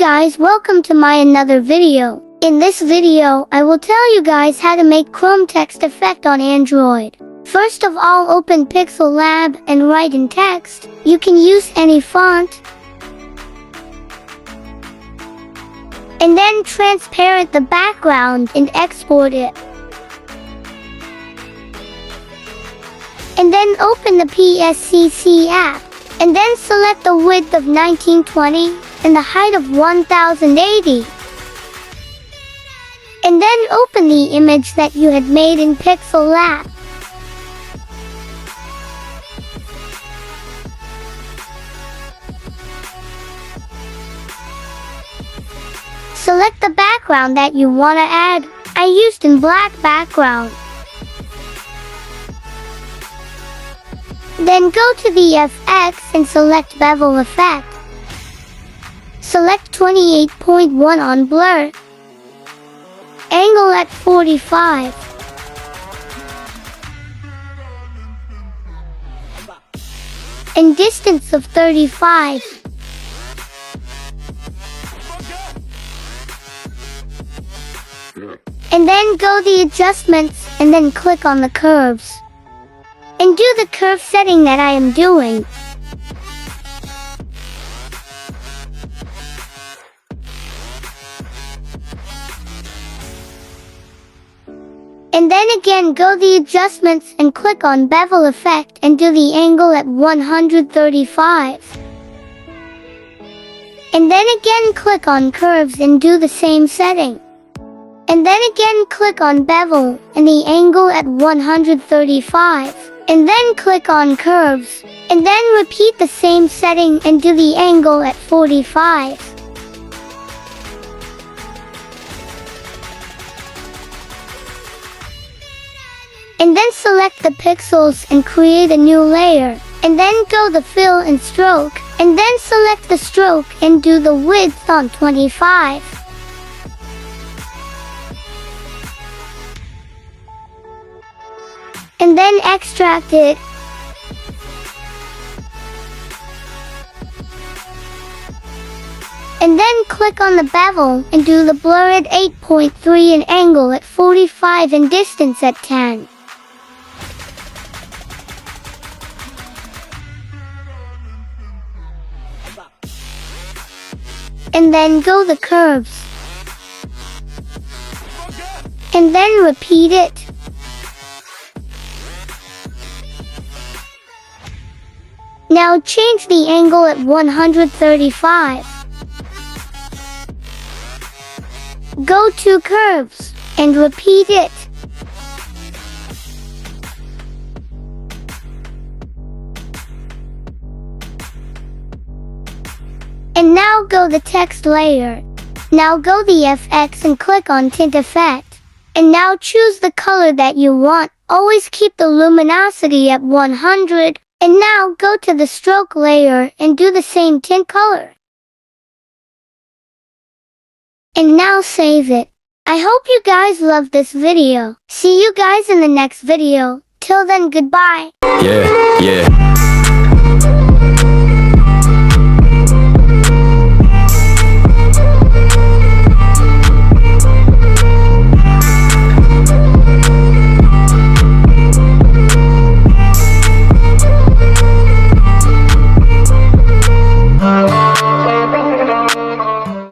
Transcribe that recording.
guys, welcome to my another video. In this video, I will tell you guys how to make Chrome text effect on Android. First of all, open Pixel Lab and write in text. You can use any font. And then transparent the background and export it. And then open the PSCC app. And then select the width of 1920 and the height of 1080. And then open the image that you had made in Pixel Lab. Select the background that you want to add. I used in black background. Then go to the FX and select bevel effect. Select 28.1 on blur. Angle at 45. And distance of 35. And then go the adjustments and then click on the curves. And do the curve setting that I am doing. And then again go the adjustments and click on bevel effect and do the angle at 135. And then again click on curves and do the same setting. And then again click on bevel and the angle at 135. And then click on curves. And then repeat the same setting and do the angle at 45. And then select the pixels and create a new layer. And then go the fill and stroke. And then select the stroke and do the width on 25. And then extract it. And then click on the bevel and do the blur at 8.3 and angle at 45 and distance at 10. And then go the curves. And then repeat it. Now change the angle at 135. Go to curves and repeat it. And now go the text layer. Now go the FX and click on tint effect. And now choose the color that you want. Always keep the luminosity at 100. And now go to the stroke layer and do the same tint color. And now save it. I hope you guys loved this video. See you guys in the next video. Till then, goodbye. Yeah.